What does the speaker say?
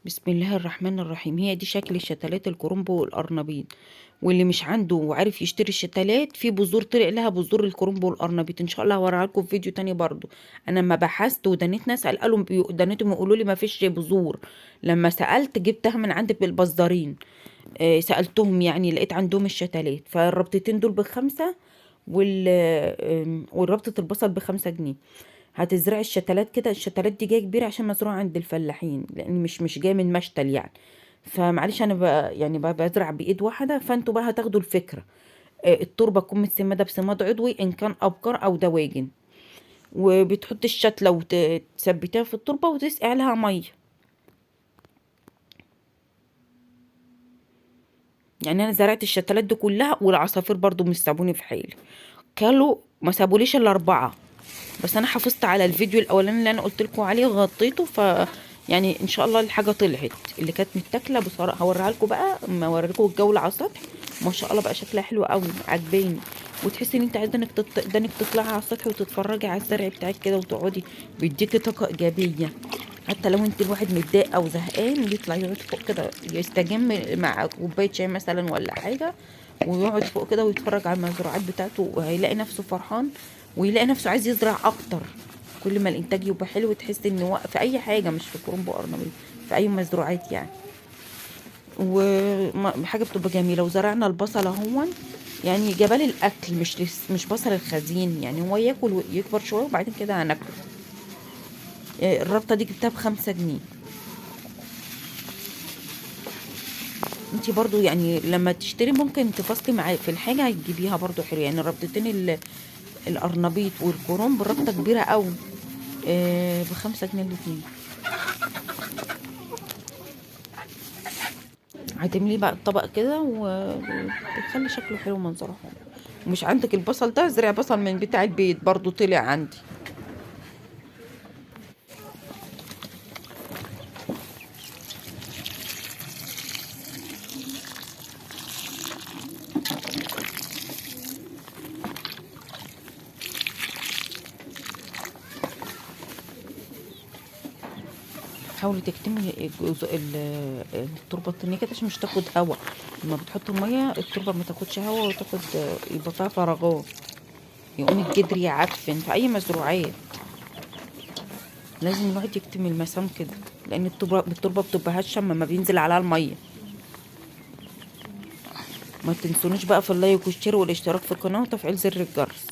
بسم الله الرحمن الرحيم. هي دي شكل الشتلات الكرنب والقرنبيط. واللي مش عنده وعارف يشتري الشتلات، في بذور طلع لها بذور الكرنب والقرنبيط، ان شاء الله هوريها لكم في فيديو تاني برضو. انا لما بحثت ودنيت ناس قالوا دنيتهم يقولوا لي ما فيش بذور. لما سالت جبتها من عندك بالبصدارين. سالتهم يعني لقيت عندهم الشتلات، فالربطتين دول ب5. والربطة البصل ب5 جنيه. هتزرعي الشتلات كده، الشتلات دي جايه كبيره عشان مزروعه عند الفلاحين، لان مش جايه من مشتل يعني. فمعلش انا يعني بزرع بايد واحده، فانتوا بقى هتاخدوا الفكره. التربه تكون متسمده بسماد عضوي ان كان ابقار او دواجن. وبتحط الشتله وتثبتيها في التربه وتسقي لها ميه. يعني انا زرعت الشتلات دي كلها، والعصافير برضو مش سابوني في حالي. كانوا ما سابوليش الا 4. بس انا حافظت على الفيديو الاولاني اللي انا قلت لكم عليه، غطيته. يعني ان شاء الله الحاجه طلعت اللي كانت متاكله بصراحه. هوريها لكم بقى، اما اوريكم الجوله على السطح. ما شاء الله بقى شكلها حلو قوي، عجباني. وتحسي ان انت عايزه انك تطلعي على السطح وتتفرجي على الزرع بتاعك كده وتقعدي. بيديكي طاقه ايجابيه. حتى لو انت الواحد متضايق او زهقان، يطلع يقعد فوق كده يستجم مع كوبايه شاي مثلا ولا حاجه. ويقعد فوق كده ويتفرج على المزروعات بتاعته، وهيلاقي نفسه فرحان. ويلاقي نفسه عايز يزرع اكتر. كل ما الانتاج يبقى حلو، تحس ان في اي حاجه، مش في كرنب وقرنبيط. في اي مزروعات يعني. وحاجه بتبقى جميله. وزرعنا البصل اهون. يعني جبال الاكل، مش بصل الخزين، يعني هو ياكل ويكبر شويه وبعدين كده هناكله. الربطه دي جبتها ب5 جنيه. انتي برضو يعني لما تشتري ممكن تفصلي معاه في الحاجه تجيبيها برضو حلو. يعني الربطتين القرنبيط والكرنب ربطه كبيره قوي. ب5 جنيه الاتنين. هتمليه بقى الطبق كده وبتخلي شكله حلو ومنظره حلو. ومش عندك البصل ده، زرع بصل من بتاع البيت برضو طلع عندي. حاولي تكتمي التربه الطينيه كده عشان مش تاخد هوا. لما بتحط الميه التربه ما تاخدش هوا وتاخد. يبقى فيها فراغات. يقوم الجدر يعفن في اي مزروعات. لازم الواحد يكتم المسام كده. لان التربه بتبقى هشه لما بينزل عليها الميه. ما تنسونيش بقى في اللايك والشير والاشتراك في القناه وتفعيل زر الجرس.